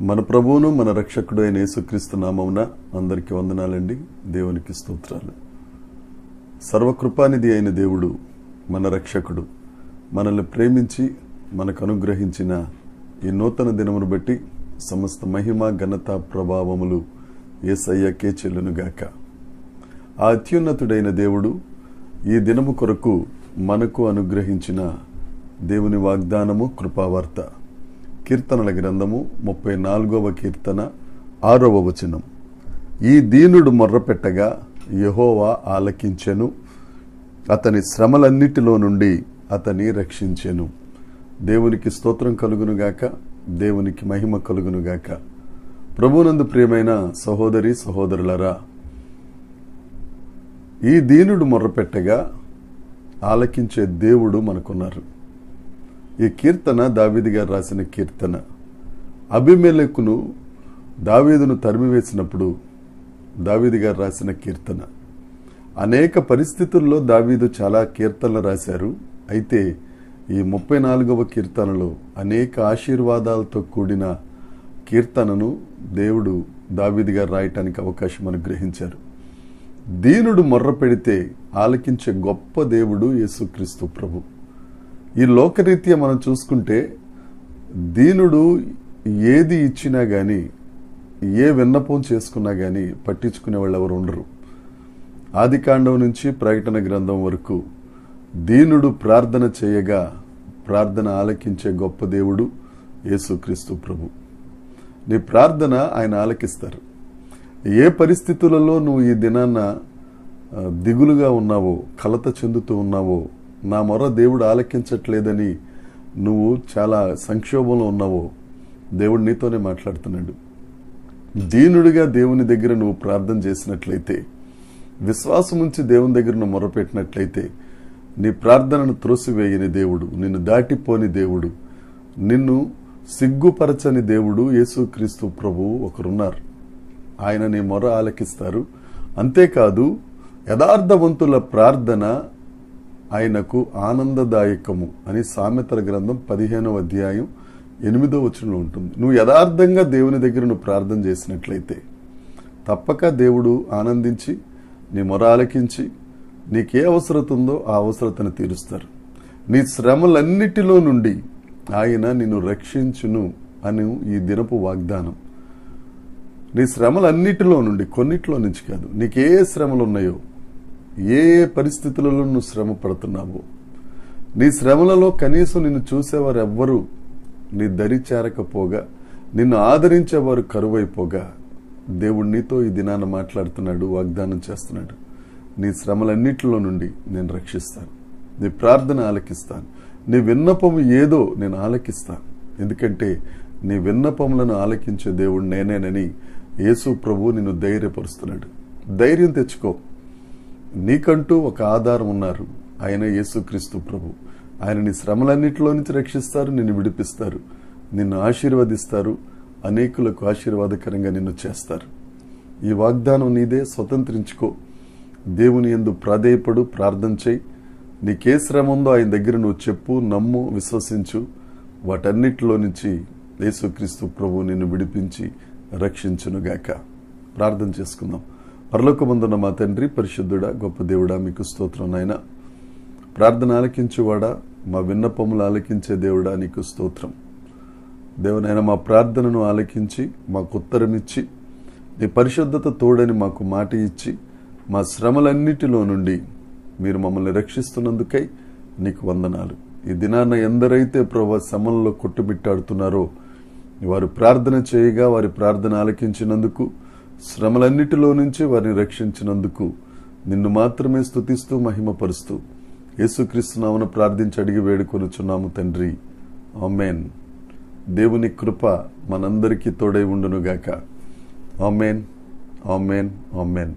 మన ప్రభువును మన రక్షకుడు అయిన యేసుక్రీస్తు నామమున అందరికీ వందనాలండి. దేవునికి స్తోత్రాలు. సర్వకృపానిధి అయిన దేవుడు, మన రక్షకుడు, మనల్ని ప్రేమించి మనకు అనుగ్రహించిన ఈ నూతన దినమును బట్టి సమస్త మహిమ ఘనత ప్రభావములు యేసయ్యకే చెల్లునుగాక. ఆ అత్యున్నతుడైన దేవుడు ఈ దినము కొరకు మనకు అనుగ్రహించిన దేవుని వాగ్దానము కృపావార్త. కీర్తనల గ్రంథము 34వ కీర్తన 6వ వచనం. ఈ దీనుడు మొర్రపెట్టగా యెహోవా ఆలకించెను, అతని శ్రమలన్నిటిలో నుండి అతని రక్షించెను. దేవునికి స్తోత్రం కలుగునుగాక, దేవునికి మహిమ కలుగునుగాక. ప్రభునందు ప్రియమైన సహోదరి సహోదరులరా, ఈ దీనుడు మొర్రపెట్టగా ఆలకించే దేవుడు మనకున్నారు. ఈ కీర్తన దావీదు గారు రాసిన కీర్తన. అబీమెలెకును దావీదును తరిమివేసినప్పుడు దావీదు గారు రాసిన కీర్తన. అనేక పరిస్థితుల్లో దావీదు చాలా కీర్తనలు రాశారు. అయితే ఈ 34వ కీర్తనలో అనేక ఆశీర్వాదాలతో కూడిన కీర్తనను దేవుడు దావీదు గారు రాయటానికి అవకాశం అనుగ్రహించారు. దీనుడు మొర్ర పెడితే ఆలకించే గొప్ప దేవుడు యేసుక్రీస్తు ప్రభు. ఈ లోకరీత్యా మనం చూసుకుంటే దీనుడు ఏది ఇచ్చినా గాని, ఏ విన్నపం చేసుకున్నా గాని పట్టించుకునే వాళ్ళు ఎవరు ఉండరు. ఆదికాండం నుంచి ప్రకటన గ్రంథం వరకు దీనుడు ప్రార్థన చేయగా ప్రార్థన ఆలకించే గొప్ప దేవుడు యేసుక్రీస్తు ప్రభు. నీ ప్రార్థన ఆయన ఆలకిస్తారు. ఏ పరిస్థితులలో నువ్వు ఈ దినాన్న దిగులుగా ఉన్నావో, కలత చెందుతూ ఉన్నావో, నా మొర దేవుడు ఆలకించట్లేదని నువ్వు చాలా సంక్షోభంలో ఉన్నావో, దేవుడు నీతోనే మాట్లాడుతున్నాడు. దీనుడిగా దేవుని దగ్గర నువ్వు ప్రార్థన చేసినట్లయితే, విశ్వాసం ఉంచి దేవుని దగ్గర నువ్వు మొరపెట్టినట్లయితే, నీ ప్రార్థనను త్రోసివేయని దేవుడు, నిన్ను దాటిపోని దేవుడు, నిన్ను సిగ్గుపరచని దేవుడు యేసుక్రీస్తు ప్రభువు ఒకరున్నారు. ఆయన నీ మొర ఆలకిస్తారు. అంతేకాదు, యథార్థవంతుల ప్రార్థన ఆయనకు ఆనందదాయకము అని సామెతల గ్రంథం 15వ అధ్యాయం 8వ వచనంలో ఉంటుంది. నువ్వు యథార్థంగా దేవుని దగ్గర నువ్వు ప్రార్థన చేసినట్లయితే తప్పక దేవుడు ఆనందించి నీ మొర ఆలకించి నీకే అవసరత ఉందో ఆ అవసరతను తీరుస్తారు. నీ శ్రమలన్నిటిలో నుండి ఆయన నిన్ను రక్షించును అని ఈ దినపు వాగ్దానం. నీ శ్రమలన్నిటిలో నుండి, కొన్నిట్లో నుంచి కాదు, నీకే శ్రమలు ఉన్నాయో, ఏ పరిస్థితులలో నువ్వు శ్రమ పడుతున్నావో, నీ శ్రమలలో కనీసం నిన్ను చూసేవారు ఎవ్వరూ నీ దరి చేరకపోగా, నిన్ను ఆదరించేవారు కరువైపోగా, దేవుడు నీతో ఈ దినాన మాట్లాడుతున్నాడు, వాగ్దానం చేస్తున్నాడు. నీ శ్రమలన్నిటిలో నుండి నేను రక్షిస్తాను, నీ ప్రార్థన ఆలకిస్తాను, నీ విన్నపము ఏదో నేను ఆలకిస్తాను. ఎందుకంటే నీ విన్నపములను ఆలకించే దేవుడు నేనేనని యేసు ప్రభు నిన్ను ధైర్యపరుస్తున్నాడు. ధైర్యం తెచ్చుకో. నీకంటూ ఒక ఆధారం ఉన్నారు, ఆయన యేసుక్రీస్తు ప్రభు. ఆయన నీ శ్రమలన్నిటిలో నుంచి రక్షిస్తారు, నిన్ను విడిపిస్తారు, నిన్ను ఆశీర్వదిస్తారు, అనేకులకు ఆశీర్వాదకరంగా నిన్ను చేస్తారు. ఈ వాగ్దానం నీదే, స్వతంత్రించుకో. దేవుని యందు ప్రాధేయపడు, ప్రార్థన చేయి. నీకే శ్రమ ఉందో ఆయన దగ్గర నువ్వు చెప్పు, నమ్ము, విశ్వసించు. వాటన్నిటిలో నుంచి యేసుక్రీస్తు ప్రభు నిన్ను విడిపించి రక్షించునుగాక. ప్రార్థన చేసుకుందాం. పరలోకమందున్న మా తండ్రి, పరిశుద్ధుడా, గొప్ప దేవుడా, మీకు స్తోత్రం నాయన. ప్రార్థన ఆలకించువాడా, మా విన్నపములు ఆలకించే దేవుడా, నీకు స్తోత్రం. దేవునైనా మా ప్రార్థనను ఆలకించి మాకు ఉత్తరం ఇచ్చి, నీ పరిశుద్ధత తోడని మాకు మాట ఇచ్చి, మా శ్రమలన్నిటిలో నుండి మీరు మమ్మల్ని రక్షిస్తున్నందుకై నీకు వందనాలు. ఈ దినాన్న ఎందరైతే ప్రభు శ్రమల్లో కొట్టుమిట్టాడుతున్నారో వారు ప్రార్థన చేయగా వారి ప్రార్థన ఆలకించినందుకు, శ్రమలన్నిటిలో నుంచి వారిని రక్షించినందుకు నిన్ను మాత్రమే స్తుతిస్తూ మహిమపరుస్తూ యేసుక్రీస్తు నామమున ప్రార్థించి అడిగి వేడుకొనుచున్నాము తండ్రి, ఆమేన్. దేవుని కృప మనందరికీ తోడై ఉండునుగాక. ఆమేన్, ఆమేన్, ఆమేన్.